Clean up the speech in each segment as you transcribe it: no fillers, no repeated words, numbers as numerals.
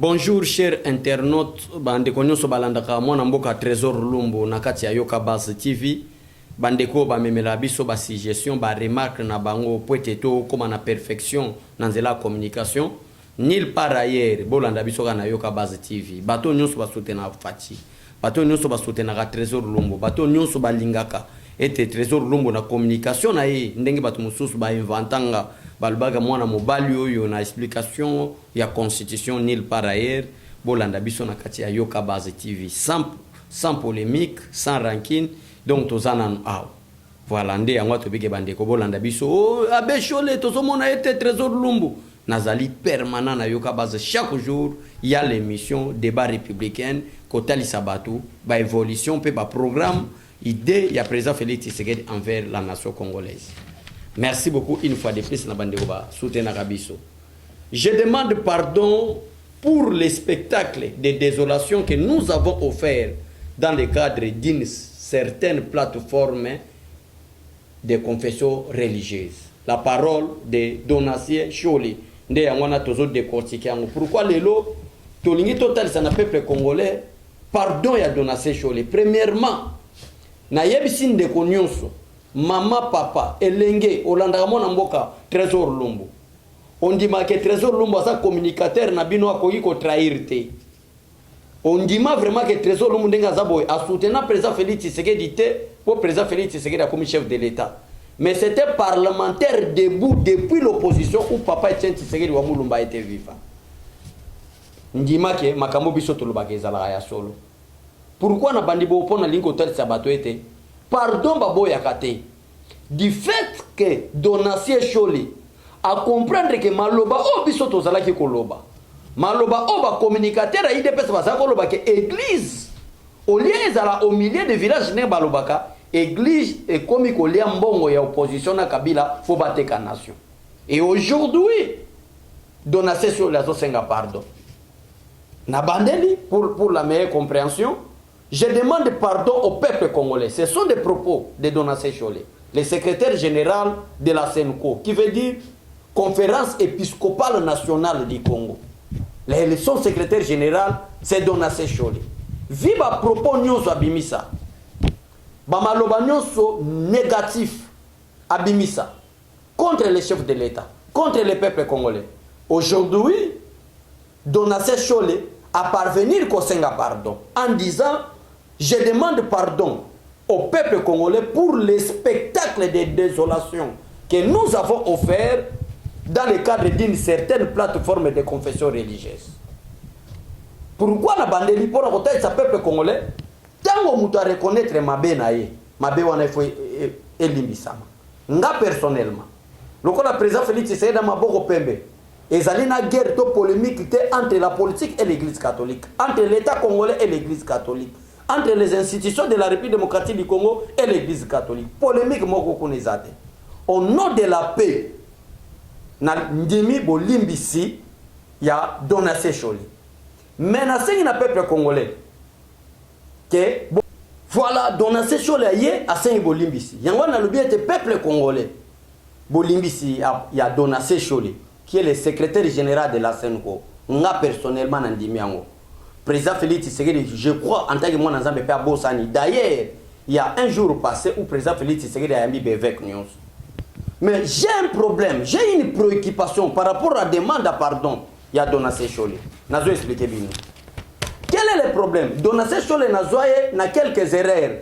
Bonjour chers internautes, bandeko nyonso balandaka mwana mboka Trésor Lumbu na kati ya Yoka Base TV. Bandeko bamemela biso ba suggestion ba remarque na bango poeteto koma na perfection na nzela communication. Nil par ailleurs bolanda biso na Yoka Base TV. Bato nyonso basutena Fati. Bato nyonso basutena ka Trésor Lumbu. Bato nyonso balingaka ete Trésor Lumbu na communication na ye ndenge bato mususu ba inventanga balbaga mwana mobali oyo na explication ya constitution nil par ailleurs bolanda biso na kati ya Yoka Base TV sans polémique, sans rancune. Donc tozana aw voilà ndé yango tobike bandeko bolanda biso abe chole tozomona ete Trésor Lumbu nazali permanent na Yoka Base. Chaque jour il y a l'émission débat républicain kotali sabatu ba évolution pe ba programme idée ya président Félix Tshisekedi envers la nation congolaise. Merci beaucoup une fois de plus na bandeko ba soutenir Rabiso. Je demande pardon pour les spectacles de désolation que nous avons offert dans le cadre d'une certaine plateforme de confession religieuse. La parole de Donatien Choli nde yangwana tozo décortiquer yango. Pourquoi lelo tolingi total ça na peuple congolais pardon ya Donatien Choli. Premièrement na yebisi ndeko nyonso mama papa elenge olanda mona mboka Trésor Lumbu. On dit que Trésor Lumbu asa communicateur na bino akoki ko trahir te. On dit vraiment que Trésor Lumbu ndenga zabo a soutenu président Félix Tshisekedi te pour président Félix Tshisekedi comme chef de l'État. Mais c'était parlementaire debout depuis l'opposition où papa Etienne Tshisekedi wa Mulumba était vivant. Ndima ke makambo biso tolobaka ezala ya solo. Pourquoi na bandi bo pona linko tel sabato ete pardon baboya kate du fait que Donatien Choli à comprendre que maloba o biso tozala ki koloba maloba o ba communicateur a IDPS ba koloba que église au lieu ezala au milieu de village ne balobaka église et comme kolia mbongo ya opposition na Kabila faut bateka nation. Et aujourd'hui Donatien Choli a senga pardon na bandeli pour la meilleure compréhension. Je demande pardon au peuple congolais. Ce sont des propos de Donatien Choli, le secrétaire général de la CENCO, qui veut dire Conférence épiscopale nationale du Congo. Son secrétaire général, c'est Donatien Choli. Viva propos nyonso abimisa. Bamaloba nyonso négatif abimisa contre les chefs de l'État, contre le peuple congolais. Aujourd'hui, Donatien Choli à parvenir qu'au Senga pardon en disant je demande pardon au peuple congolais pour les spectacles de désolation que nous avons offert dans le cadre d'une certaine plateforme de confession religieuse. Pourquoi la bandeli pour raconter ce peuple congolais tant on doit reconnaître mabe nae mabe wana faut elimbisama nga personnellement loko la président Félix Tshisekedi maboko pembe ezali na guerre to polémique entre la politique et l'église catholique, entre l'état congolais et l'église catholique, entre les institutions de la République démocratique du Congo et l'église catholique. Polémique moko kunezate. Au nom de la paix na ndimi bolimbisi ya Donatien Choli. Menacé na peuple congolais que voilà Donatien Choli aye asengi bolimbisi. Yango na lobi te peuple congolais bolimbisi ya Donatien Choli, qui est le secrétaire général de la CENCO, nga personnellement nandimi yango. Président Félix Tshisekedi, je crois en tant que moi n'ensemble pas Bossani. D'ailleurs, il y a un jour passé où président Félix Tshisekedi a mis avec nous. Mais j'ai un problème, j'ai une préoccupation par rapport à la demande de pardon. Il y a Donatien Choli. Nazo expliquer bien. Quel est le problème? Donatien Choli n'a quelques erreurs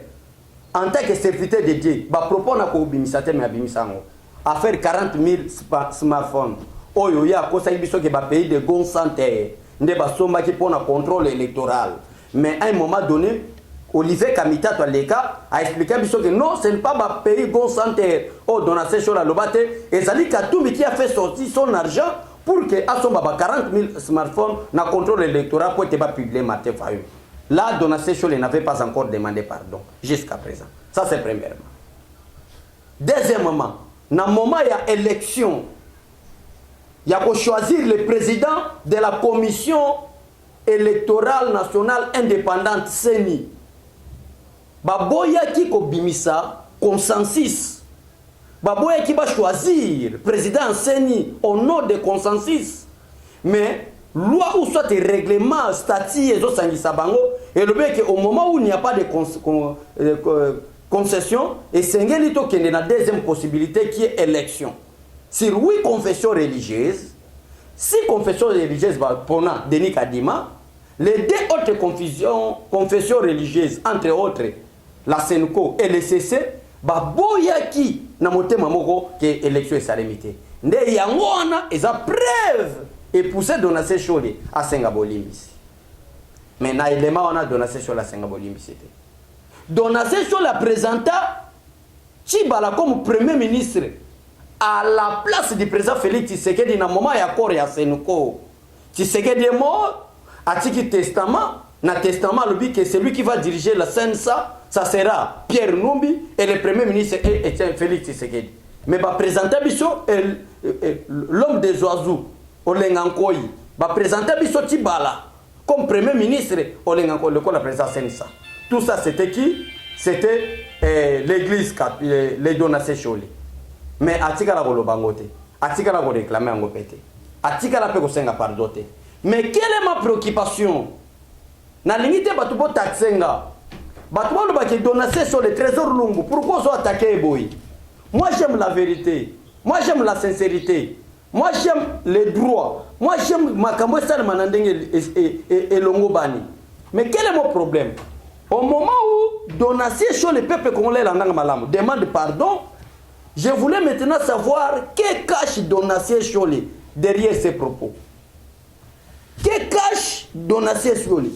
en tant que serviteur de Dieu. Ba propos na ko bimisate mais abimisango. À faire 40 000 smartphones. Oyo ya kosa ibiso ke ba pays de gon santé nde ba somba ki pona contrôle électoral. Mais à un moment donné Olivier Kamita Toaleka a expliqué biso que non, ce n'est pas ba pays gon santé. Oh Donatien Choli lobate et Zali Katoumi qui a fait sortir son argent pour que a somba ba 40 000 smartphones na contrôle électoral pour te ba publier matin fayu. Là Donatien Choli n'avait pas encore demandé pardon jusqu'à présent. Ça c'est premièrement. Deuxièmement, na moment il y a élection, il y a pour choisir le président de la commission électorale nationale indépendante CENI. Baboya qui ko bimisa consensus. Baboya qui va choisir président CENI au nom de consensus. Mais loi ou soit règlement, statut et autres bango et le fait qu'au moment où il n'y a pas de concession et c'est la deuxième possibilité qui est élection. Sur 8 confessions religieuses, 6 confessions religieuses pendant Denis Kadima, les 2 autres confessions religieuses, entre autres la Senko et le CC, boyaki na motema moko que élection est salimité. Nde yango wana eza preuve et poussé donation choli à Sengabolimbisi. Mais na élément on a donation choli à Sengabolimbisi. Donation choli la présenta Chibala comme premier ministre à la place du président Félix Tshisekedi na moment ya corps ya Senko. Tshisekedi est mort, a tiki testament, na testament le dit que celui qui va diriger la CNSA, ça sera Pierre Numbi et le premier ministre est Félix Tshisekedi. Mais va présenter l'homme des oiseaux Olengankoi va présenter Bisso Tibala comme premier ministre Olengankoi le la présidence CNSA. Tout ça c'était qui? C'était l'église les donations choli. Mais atika la golobangote, atika la réclamer en gopete. Atika la peko senga pardote. Mais quelle est ma préoccupation? Na limite batubo taxenga. Batubo le baki donation sur le trésor lungu. Pourquoi so attaquer boy? Moi j'aime la vérité. Moi j'aime la sincérité. Moi j'aime les droits. Moi j'aime makambo sal manandenge et longo bani. Mais quel est mon problème? Au moment où donation sur le peuple congolais l'andanga malamu demande pardon, je voulais maintenant savoir que cache donation sur les derrière ces propos. Que cache donation sur les.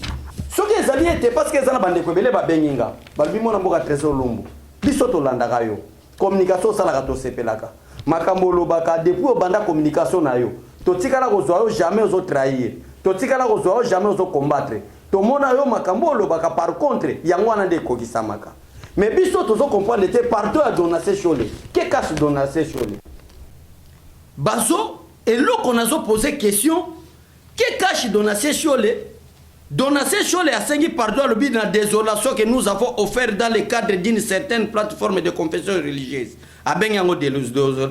Ce que les alliés étaient parce que les bande kobele ba benginga. Balbi mona mboka trésor lumbu. Bisoto landaka yo. Communication salaka to sepelaka. Makambo lobaka depuis au banda communication na yo. To tikala kozwa yo jamais ozo trahir. To tikala kozwa yo jamais ozo combattre. To mona yo makambo lobaka par contre yango wana de kokisamaka. Mais biso tozo comprendre était partout à donation chole. Que cache donation chole? Bazo et là qu'on a posé question que cache donation chole? Donation chole a signé pardon le but de la désolation que nous avons offert dans le cadre d'une certaine plateforme de confession religieuse. A ben yango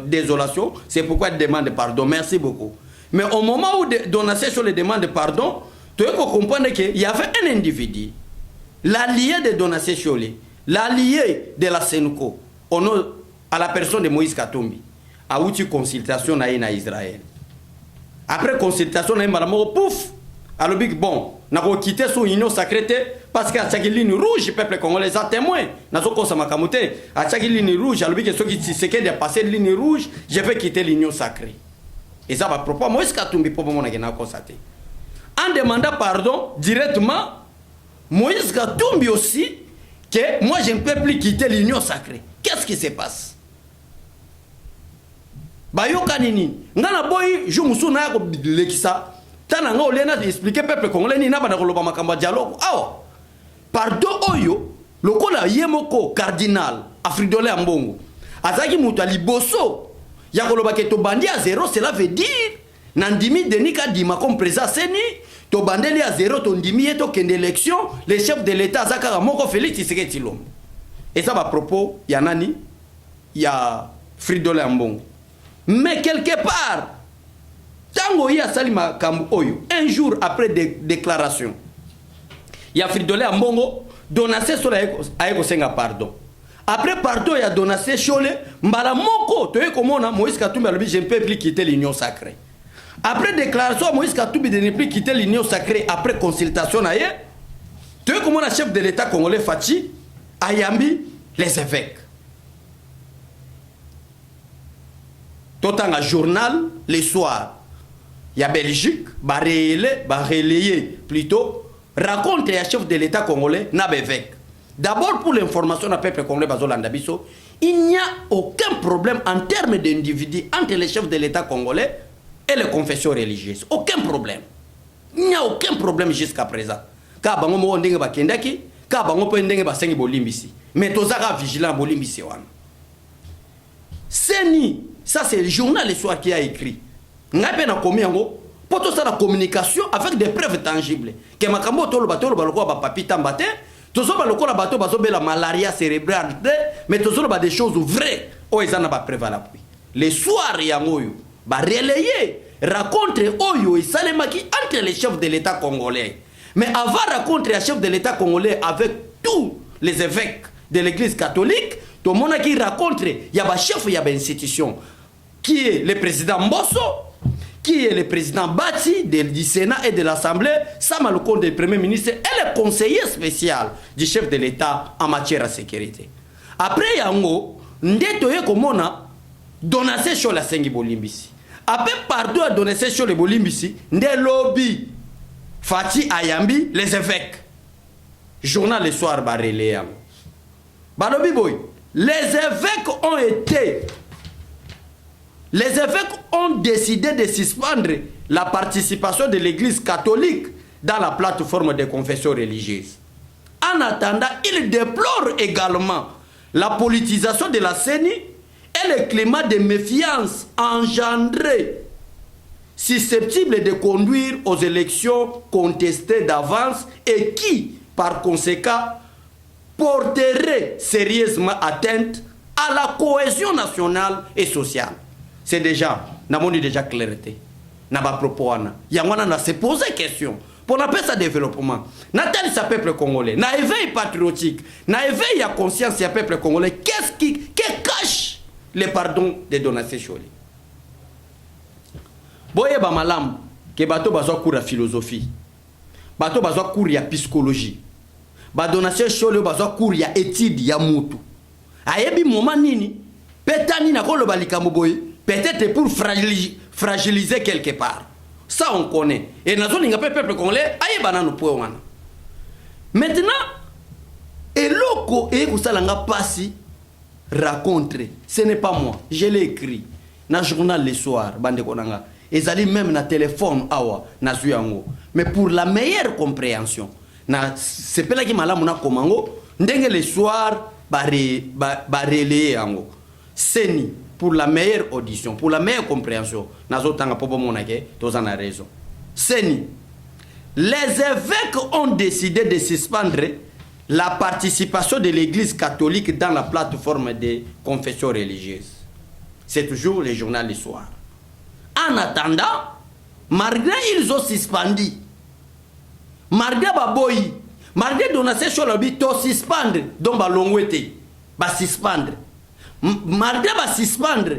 désolation, c'est pourquoi il demande pardon. Merci beaucoup. Mais au moment où donation chole demande pardon, tu dois comprendre qu'il y avait un individu, l'allié de donation chole, l'allié de la Senko, à la personne de Moïse Katumbi, a eu une consultation na Israël. Après consultation, na pouf, alors big bon, n'a pas quitté son union sacrée parce qu'à chaque ligne rouge, peuple congolais a témoin. N'a pas cosa makamote, à chaque ligne rouge, alors big ceux qui se passer ligne rouge, je vais quitter l'union sacrée. Et ça va propos Moïse Katumbi pour mon n'a constaté. En demandant pardon directement, Moïse Katumbi aussi que moi je ne peux plus quitter l'union sacrée. Qu'est-ce qui se passe? Bayoka nini? Ngana boy jumusu na ko lekisa. Tana nga olena expliquer peuple congolais ni na bana koloba makamba dialogue. Awa. Pardon oyo lokola yemoko cardinal Afridolé Ambongo. Azaki mutu liboso ya koloba ke to bandi à zéro, cela veut dire nandimi Denis Kadima comme président seni to bandeli à zéro to ndimi eto kende élection les chefs de l'état azaka moko Félix Tshisekedi Tshilombo. Et ça va propos ya nani ya Fridolé Ambongo. Mais quelque part tango ya salima kambu oyo un jour après des déclarations ya Fridolé Ambongo donation sur aeko senga pardon. Après pardon ya donation chole mbala moko toye komona Moïse Katumbi alobi je ne peux plus quitter l'union sacrée. Après déclaration Moïse Katumbi de ne plus quitter l'union sacrée après consultation na ye toye komona chef de l'état congolais Fachi ayambi les évêques. Totanga journal les soirs. Il y a Belgique, relayer plutôt, raconte les chefs de l'État congolais, n'a évêque. D'abord pour l'information du peuple congolais, il n'y a aucun problème en termes d'individus entre les chefs de l'État congolais et les confessions religieuses. Aucun problème. Il n'y a aucun problème jusqu'à présent. Car bango mo ndenge ba kendaki, car bango po ndenge ba sengi bolimbisi. Mais tozaka vigilant bolimbisi wana. Seni, ça c'est le journal Le Soir qui a écrit. Ngape na komi yango pour tout ça la communication avec des preuves tangibles. Que makambo tolo batolo baloko ba papi tambate, tozo baloko la bato bazo be la malaria cérébrale, mais tozo des choses vraies. O ezana ba preuve à l'appui. Le Soir yango yo ba relayer rencontre oyo et salemaki entre les chefs de l'État congolais. Mais avant rencontre les chefs de l'État congolais avec tous les évêques de l'église catholique, tout le monde qui rencontre, il y a un chef, il y a une institution, qui est le président Mbosso, qui est le président Bati du Sénat et de l'Assemblée, Sam Alukonde, le Premier ministre, et le conseiller spécial du chef de l'État en matière de sécurité. Après yango, ndetoye komona donation sur la sengi bolimbisi. Après pardon à donation sur le bolimbisi, nde lobby Fati Ayambi les évêques. Journal le soir barélé yango. Balobi boy, les évêques ont décidé de suspendre la participation de l'église catholique dans la plateforme des confessions religieuses. En attendant, ils déplorent également la politisation de la CENI et le climat de méfiance engendré, susceptible de conduire aux élections contestées d'avance et qui, par conséquent, porterait sérieusement atteinte à la cohésion nationale et sociale. C'est déjà, nous déjà clarté. N'a pas propos, Yangwana n'a se posé question. Pour la paix, ça développement. Nathalie, ça peuple congolais. N'a éveil patriotique. N'a éveil à conscience, ya peuple congolais. Qu'est-ce qui cache le pardon de Donaté Choli? Boye ba malam, que bato bazo cours à philosophie. Bato bazo cours à psychologie. Ba Donaté Choli bazo cours à étude ya mutu. Ayebi moment nini, petani na kolo balika boye, peut-être pour fragiliser quelque part. Ça on connaît. Et dans zone ngapé peuple congolais, aye banano po wana. Maintenant, eloko e kusalanga pasi raconter. Ce n'est pas moi, je l'ai écrit dans journal le soir bande konanga. Ezali même na téléphone awa na zuyango. Mais pour la meilleure compréhension, na sepela ki malamu na komango, ndenge le soir barele yango. Seni pour la meilleure audition, pour la meilleure compréhension, nazotanga popo monake, tozan a raison. Seni, les évêques ont décidé de suspendre la participation de l'église catholique dans la plateforme des confessions religieuses. C'est toujours le journal du soir. En attendant, malgré ils ont suspendu, malgré Baboyi, malgré Donaté Cholobi, to suspendre, donc balongwete, ba suspendre. Malgré ba suspendre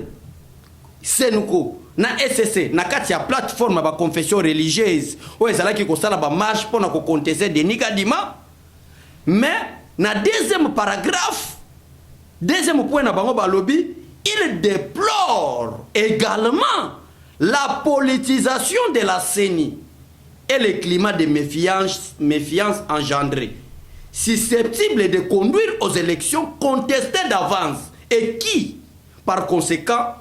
Senuko na SSC na kati ya plateforme ba confession religieuse o ezalaki ko sala ba marche pour na ko contester de Nikadima, mais na deuxième paragraphe, deuxième point na bango ba lobby, il déplore également la politisation de la CENI et le climat de méfiance engendré, susceptible de conduire aux élections contestées d'avance et qui, par conséquent,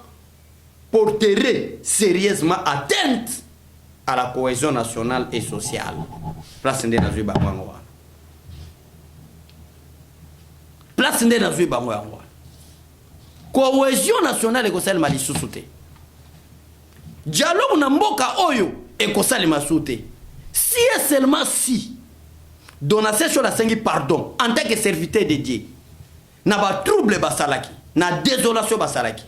porterait sérieusement atteinte à la cohésion nationale et sociale. Place de la Place de la cohésion nationale et sociale mali sous-souté. Dialogue na mboka oyo et kosali masouté. Si et seulement si Donaté sur la sengi pardon en tant que serviteur de Dieu. Na ba trouble basalaki, na désolation basalaki,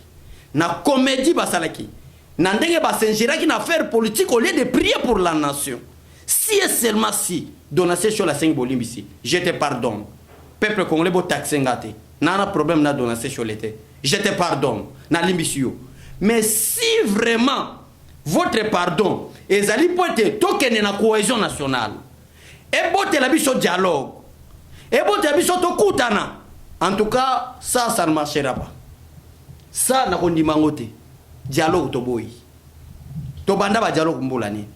na comédie basalaki, na ndenge basenjiraki na affaire politique au lieu de prier pour la nation. Si et seulement si Donaté sur la sengi bolimbisi, je te pardonne. Peuple congolais bo taxengate. Nana problème na Donaté sur l'été. Je te pardonne. Na limbisio. Mais si vraiment votre pardon ezali pote tokene na cohésion nationale et bote la biso dialogue et bote la biso tokutana, en tout cas ça ne marchera pas. Ça na kondimangote dialogue to boy to banda ba dialogue mbulani.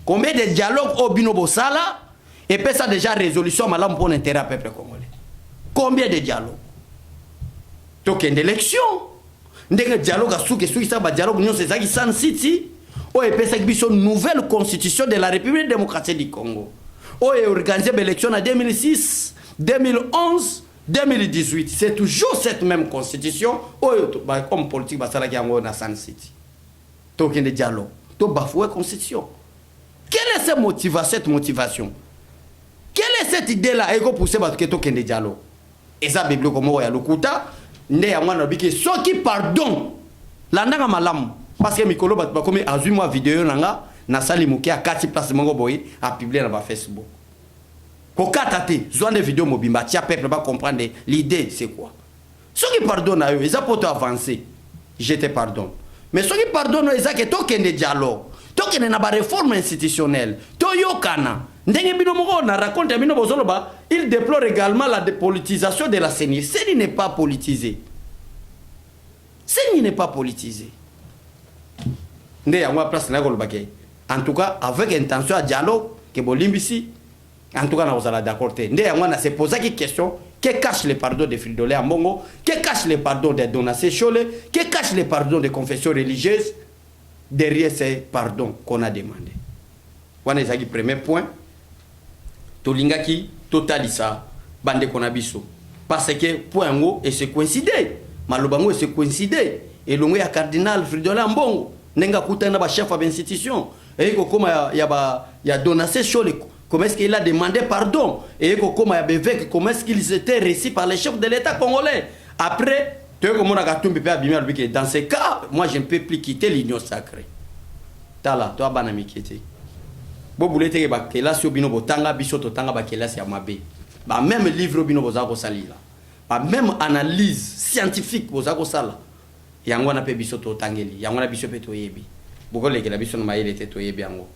Combien de dialogues au bino bosala et puis ça déjà résolution malam pour l'intérêt peuple congolais. Combien de dialogues token d'élection ndenge dialogue asuke suki ça ba dialogue nyo c'est ça qui San City. Oh, et puis c'est une nouvelle constitution de la République démocratique du Congo. Oh, et organisé l'élection en 2006, 2011, 2018. C'est toujours cette même constitution. Oh, comme politique, ça là qui est San City. Donc il y a des dialogues. Donc bafouer la constitution. Quelle est cette motivation? Quelle est cette idée-là? Et qu'on pousse parce que il y a des dialogues. Et ça, biblique comme il y a le kouta, ne y a moins de qui ceux qui pardonnent, l'andanga malam. parce que mikolo ba comme azui moi vidéo nanga na sali muke a 4 place mongo boy a publier na ba Facebook ko katate zone vidéo mobimba tia peuple ba comprendre l'idée c'est quoi ceux qui pardonnent à eux ils apportent avancer je te pardonne mais ceux qui pardonnent ils a que token de dialogue token na ba réforme institutionnelle toyokana ndenge bino moko na raconte bino bozolo ba il déplore également la dépolitisation de la CENI. CENI n'est pas politisé. CENI n'est pas politisé. En tout cas, avec intention à dialogue, que Bolimbisi, en tout cas, nous allons d'accord. On s'est posé une question que cache le pardon de Fridolé à Mongo, que cache le pardon de Donassé Cholé, que cache le pardon des confessions religieuses derrière ces pardons qu'on a demandé. On a le premier point. Tolingaki, totalisa, bande konabiso. Parce que point ngo et se coïncider. Malobango et se coïncider. Et l'ongo ya cardinal Fridolé Mbongo. Nenga kutana ba chef d'institution. Et comme ya Donassé Cholé, comment est-ce qu'il a demandé pardon? Et comme ya Bévek, comment est-ce qu'il était reçu par les chefs de l'État congolais? Après, dans ce cas, moi je ne peux plus quitter l'union sacrée. Tala, toi banami kiti. Bo boulete ke ba kelasi obino botanga biso totanga ba kelasi ya mabe. Ba même livre obino bozako salila. Ba même analyse scientifique bozako sala. Yango na pe biso totangeli, yango na biso pe toyebi. Boko lekela biso na mayele te toyebi yango.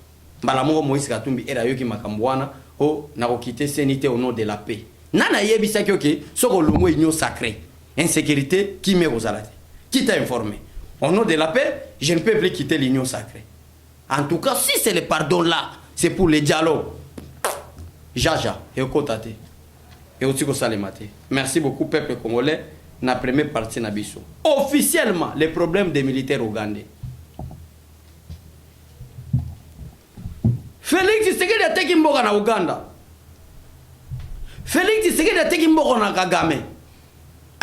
Mbala moko Moïse Katumbi era yoki makambwana o na ko quitter sénité au nom de la paix. Nana yebi sa kyoke soko longo union sacrée. Insécurité qui me ozalate. Qui t'a informé? Au nom de la paix, je ne peux plus quitter l'union sacrée. En tout cas, si c'est le pardon là, c'est pour les dialogues. Jaja, et au côté. Et aussi au salemate. Merci beaucoup, peuple congolais. Na première partie Nabiso. Officiellement, les problèmes des militaires ougandais. Félix Tshisekedi a teki mboka na Uganda. Félix Tshisekedi a teki mboka na Kagame.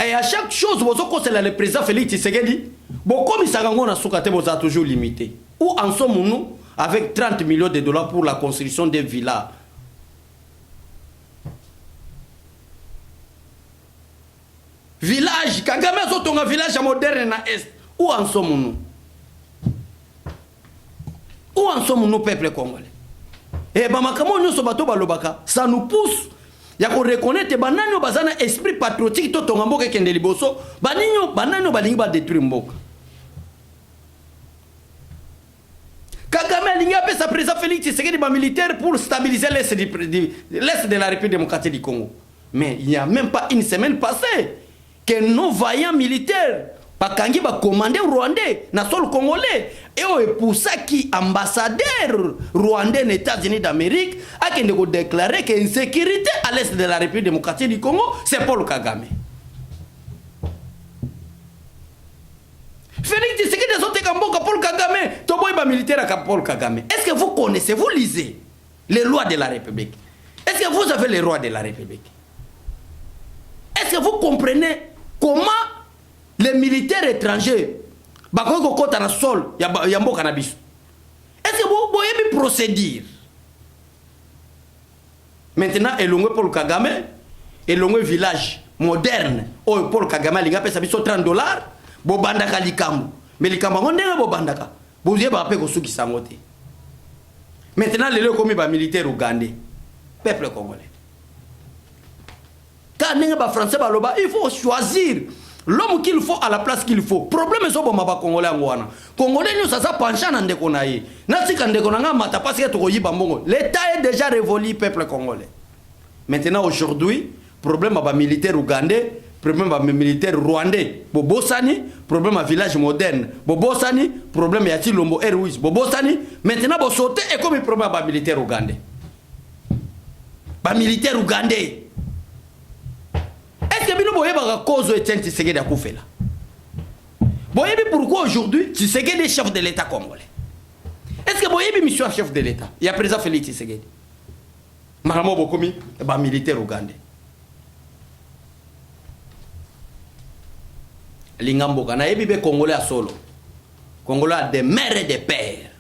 Et à chaque chose, vous avez le président Félix Tshisekedi. Bon, comme ça, on a toujours limité. Où en sommes-nous avec 30 millions de dollars pour la construction des villas? Village, Kagame a un village moderne na Est. Où en sommes-nous? Où en sommes-nous, peuple congolais? Et ça nous pousse. Ya ko reconnaître banano bazana esprit patriotique to tonga mboka kende liboso banano balingi ba détruire mboka. Kagame alingi apesa président Félix Tshisekedi ba militaire pour stabiliser l'est de la République démocratique du Congo. Mais il n'y a même pas une semaine passée que nos vaillants militaires bakangi ba commander rwandais na sol congolais et pour ça qui ambassadeur rwandais aux États-Unis d'Amérique a déclaré que l'insécurité à l'est de la République démocratique du Congo c'est Paul Kagame. Félix Tshisekedi Zotekamboka Paul Kagame, Toboiba militaire à Paul Kagame. Est-ce que vous connaissez, vous lisez les lois de la République? Est-ce que vous avez les lois de la République? Est-ce que vous comprenez comment les militaires étrangers bakoki kota na sol ya mboka na biso? Est-ce que vous pouvez procéder? Maintenant elongwe Paul Kagame, elongwe village moderne o Paul Kagame linga pesa biso $30 bo bandaka likambo. Mais likambo ndenge bo bandaka. Bo yeba pe ko suki sangote. Maintenant les komi ba militaire ougandais, peuple congolais. Quand les Français baloba, il faut choisir l'homme qu'il faut à la place qu'il faut. Problème est bon ma congolais ngwana. Congolais nous ça pencha na ndeko na ye. Na sika ndeko na mata parce que to yiba mbongo. L'état est déjà révolu peuple congolais. Maintenant aujourd'hui, problème ba militaire ougandais, problème ba militaire rwandais, bobosani, problème à village moderne, bobosani, problème ya Tilombo Airways, bobosani, maintenant bo sauter et comme problème ba militaire ougandais. Ba militaire ougandais. Est-ce que vous voyez la cause de Tshisekedi à Koufela? Vous voyez pourquoi aujourd'hui Tshisekedi est chef de l'État congolais? Est-ce que vous voyez mission chef de l'État? Il y a président Félix Tshisekedi. Maramo Bokomi, militaire ougandais. Lingambo kana ebibe congolais à solo. Congolais a des mères et des pères.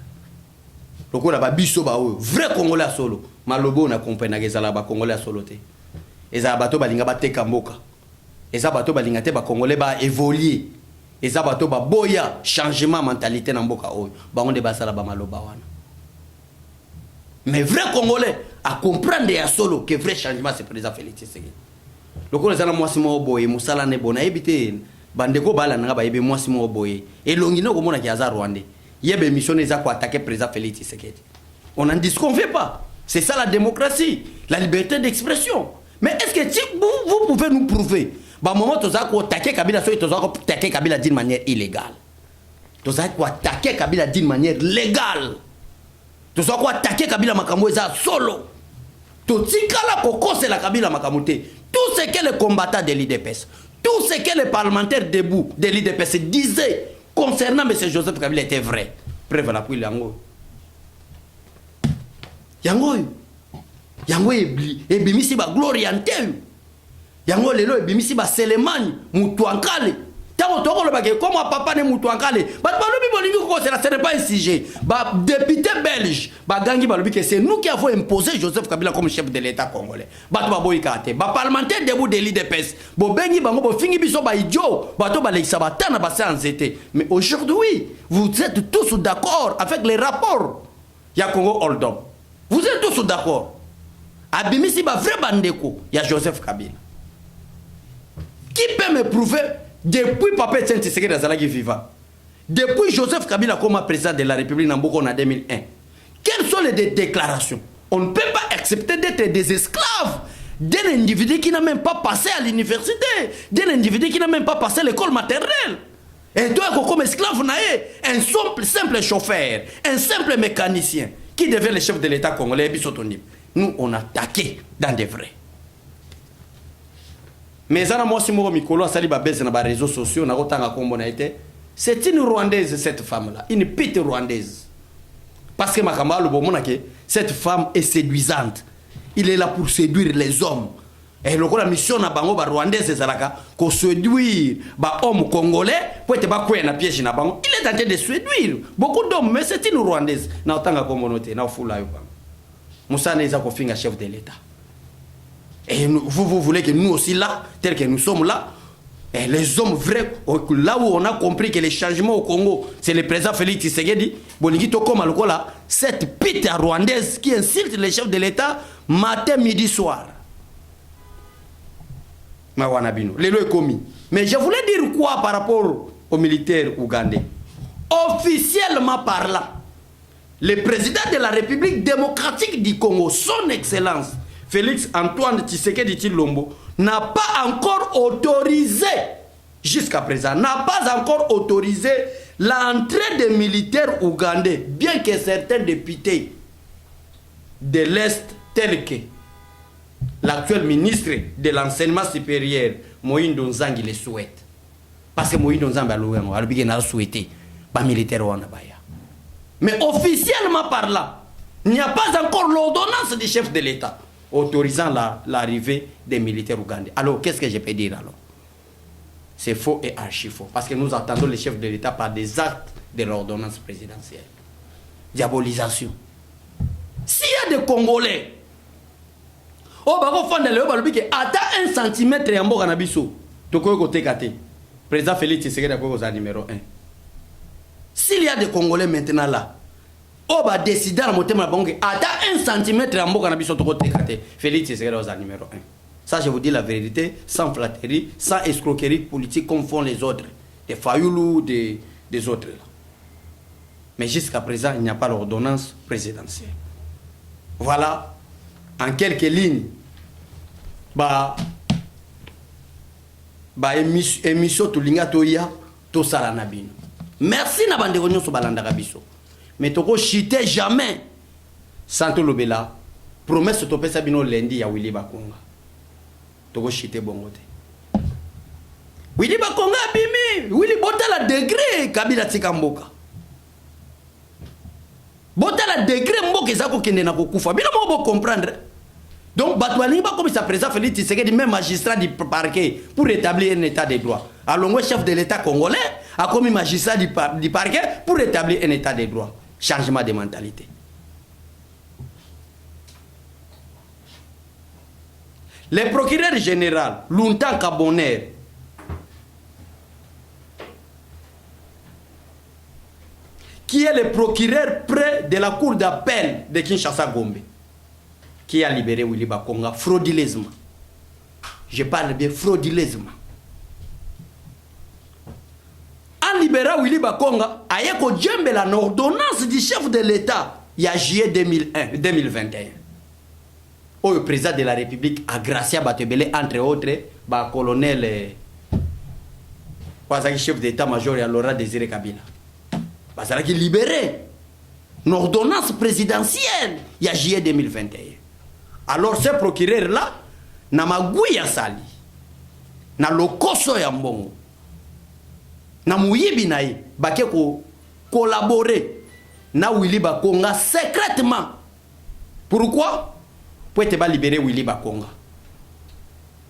Le coup là biso ba vrai congolais à solo. Malobo na compagnie ezala ba congolais à solo te. Eza bato balinga bateka mboka. Eza bato balinga te ba congolais ba évoluer. eza bato baboya changement mentalité na mboka oyo bango nde basala bamaloba wana. Mais vrai Congolais à comprendre ya solo que vrai changement c'est président Félix Tshisekedi. Lokola zana mwasi mo boye musala ne bona ebite bandeko bala nga ba yebe mwasi mo boye elongi no komona ki aza Rwandais. Yebe mission eza ko attaquer président Félix Tshisekedi. On n'en disconvient pas. C'est ça la démocratie, la liberté d'expression. Mais est-ce que vous pouvez nous prouver bah moment tu as attaqué Kabila, tu as attaqué Kabila d'une manière illégale. Tu as attaqué Kabila d'une manière légale. Tu as attaqué Kabila makambo eza solo. Tu tikala koko c'est la Kabila makamute. Tout ce que les combattants de l'IDPS, tout ce que les parlementaires debout de l'IDPS disaient concernant M. Joseph Kabila était vrai. Preuve la pluie yango. Yango ebimisi ba glory anteu. Yango lelo ebimisi ba Selemani mutu ankale. Tango toko lobake comme papa ne mutu ankale. Ba balobi bolingi ko c'est ce n'est pas un sujet. Ba député belge, ba gangi balobi que c'est nous qui avons imposé Joseph Kabila comme chef de l'État congolais. Ba to ba boyikate. Ba parlementaire debout de l'IDPS. Bo bengi bango bo fingi biso ba idiot. Ba to ba lekisa ba tana ba sanzete. Mais aujourd'hui, vous êtes tous d'accord avec les rapports. Ya Congo hold up. Vous êtes tous d'accord. Abimisi ba vrai bandeko, il y a Joseph Kabila. Qui peut me prouver depuis Papa Etienne Tshisekedi Azalaki vivant, depuis Joseph Kabila comme président de la République Namboko en 2001, quelles sont les déclarations? On ne peut pas accepter d'être des esclaves d'un individu qui n'a même pas passé à l'université, d'un individu qui n'a même pas passé l'école maternelle. Et toi, comme esclave, un simple chauffeur, un simple mécanicien, qui devient le chef de l'État congolais, nous, on a attaqué dans des vrais. Mais c'est une Rwandaise, cette femme-là, une petite Rwandaise. Parce que cette femme est séduisante. Il est là pour séduire les hommes. Et la mission na bango ba Rwandaise ezalaka ko séduire ba homme congolais pour être ba kwena piège na bango. Il est en train de séduire beaucoup d'hommes, mais c'est une Rwandaise. Na otanga communauté na fula yo bango. Moussa Neza ko finga chef de l'État. Et vous voulez que nous aussi là, tel que nous sommes là, et les hommes vrais, là où on a compris que les changements au Congo, c'est le président Félix Tshisekedi, Bonigito comme là, cette pite rwandaise qui insulte les chefs de l'État matin, midi, soir. L'élo est commis. Mais je voulais dire quoi par rapport aux militaires ougandais? Officiellement parlant, le président de la République démocratique du Congo, son excellence, Félix Antoine Tshisekedi Tshilombo, n'a pas encore autorisé, jusqu'à présent, n'a pas encore autorisé l'entrée des militaires ougandais, bien que certains députés de l'Est, tels que l'actuel ministre de l'enseignement supérieur, Moïse Nzangi, le souhaite. Parce que Moïse Nzangi a souhaité les militaires ougandais. Mais officiellement parlant, il n'y a pas encore l'ordonnance du chef de l'État autorisant l'arrivée des militaires ougandais. Alors, qu'est-ce que je peux dire alors? C'est faux et archi faux. Parce que nous attendons le chef de l'État par des actes de l'ordonnance présidentielle. Diabolisation. S'il y a des Congolais, oh, attends 1 centimètre et un bon canabiso, tu peux côté kate. Président Félix Tshisekedi est numéro 1. S'il y a des Congolais maintenant là, oh bah décider à monter ma banque, attends 1 centimètre en boka nabiso to côté kate. Félix Tshisekedi est numéro 1. Ça je vous dis la vérité, sans flatterie, sans escroquerie politique comme font les autres, des Fayoulou, des autres là. Mais jusqu'à présent, il n'y a pas l'ordonnance présidentielle. Voilà, en quelques lignes, émission to linga toya to salanabino. Merci na bande gonyo so balanda kabiso. Mais toko chité jamais sans to lobela. Promesse to pesa bino lundi ya Willy Bakonga. Toko chité bongote. Willy Bakonga bimi, Willy botala degré Kabila Tikamboka. Botala degré mboka ezako kende na kokufa. Bino mo comprendre. Donc, Batouani va comme ça président Félix Tshisekedi, même magistrat du parquet, pour établir un état de droit. Alors, le chef de l'État congolais a commis magistrat du parquet pour établir un état de droit. Changement de mentalité. Le procureur général, longtemps Kabonner, qui est le procureur près de la cour d'appel de Kinshasa Gombe, qui a libéré Willy Bakonga frauduleusement. Je parle bien frauduleusement. En libérant Willy Bakonga, ayeko djembe la ordonnance du chef de l'État, il y a juillet 2021. Où le président de la République a gracié Batebele, entre autres, le colonel, le chef d'état-major, Laurent Désiré Kabila. Parce qu'il a libéré une ordonnance présidentielle il y a juillet 2021. Alors ce procureur-là, na magouya sali, na lokoso ya mbongo, na muyibi na ye, bake ko collaborer na Willy Bakonga secrètement. Pourquoi? Pour être libérer Willy Bakonga.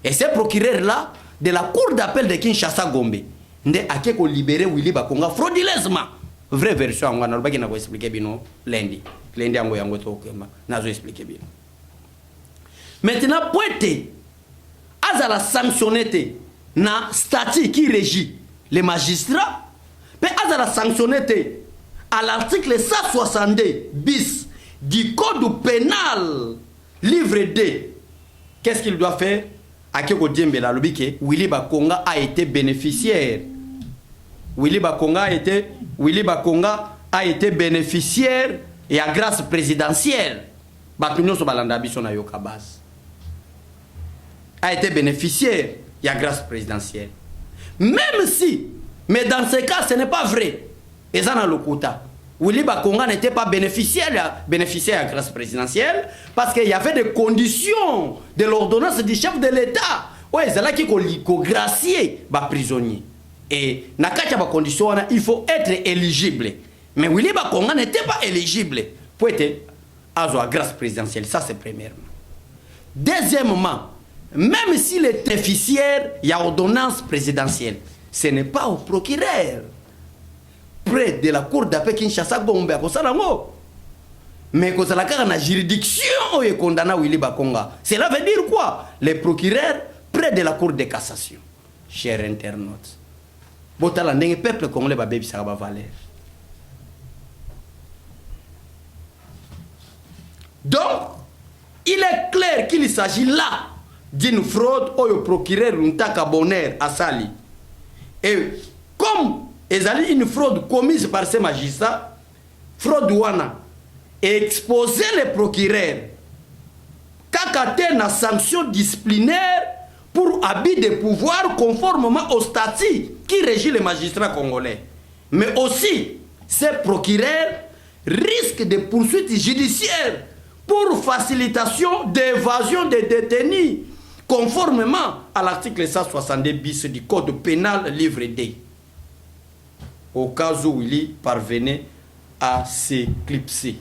Et ce procureur-là, de la cour d'appel de Kinshasa Gombe, nde ake ko libérer Willy Bakonga frauduleusement. Vraie version, on va vous expliquer bien lundi. Lundi, on va vous expliquer bien. Maintenant, pour être azala sanctionné na statut qui régit les magistrats, mais azala sanctionné à l'article 162 bis du code pénal, livre 2. Qu'est-ce qu'il doit faire? Akeko Diembe la lobi que Willy Bakonga a été bénéficiaire. Willy Bakonga a été bénéficiaire et à grâce présidentielle. Bakunyo so balanda biso na yoka base. A été bénéficiaire et à grâce présidentielle. Même si, mais dans ce cas, ce n'est pas vrai. Et ça dans le quota. Willy Bakonga n'était pas bénéficiaire à grâce présidentielle parce qu'il y avait des conditions de l'ordonnance du chef de l'État. Ouais, c'est là qu'il faut gracier les prisonniers. Et dans les conditions, il faut être éligible. Mais Willy Bakonga n'était pas éligible pour être à grâce présidentielle. Ça, c'est premièrement. Deuxièmement, même s'il est déficiaire, il y a ordonnance présidentielle. Ce n'est pas au procureur près de la cour d'appel Kinshasa Gombe à Kosalango. Mais quand la juridiction est condamné Willy Bakonga, cela veut dire quoi? Les procureurs près de la cour de cassation. Chers internautes, le peuple congolais va bébi ça va valer. Donc, il est clair qu'il s'agit là d'une fraude au procureur Luntaka Bonner à Sali. Et comme il y une fraude commise par ces magistrats, fraude wana, et exposer les procureurs kakate na sanction disciplinaire pour abus de pouvoir conformément au statut qui régit les magistrats congolais. Mais aussi, ces procureurs risquent de poursuites judiciaires pour facilitation d'évasion des détenus, conformément à l'article 162 bis du Code pénal, livre 2. Au cas où Willy parvenait à s'éclipser.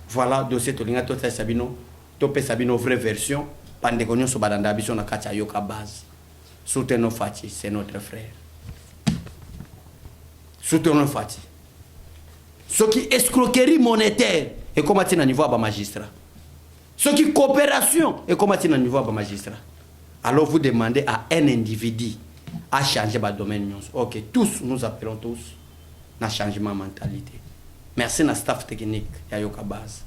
Voilà, dossier Tolinga, Tope Sabino, vraie version. Pandekonyo Sobadanda Biso na Katia Yoka base. Soutenons Fati, c'est notre frère. Soutenons Fati. Ce qui escroquerie monétaire, et comment tu as niveau à magistrat. Ce qui coopération, et comment tu as niveau à magistrat. Alors vous demandez à un individu à changer le domaine. Ok, tous, nous appelons tous à changement de mentalité. Merci à staff technique à Yoka base.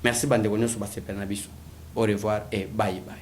Merci Bandegonyo Sobadanda Biso. Au revoir et bye bye.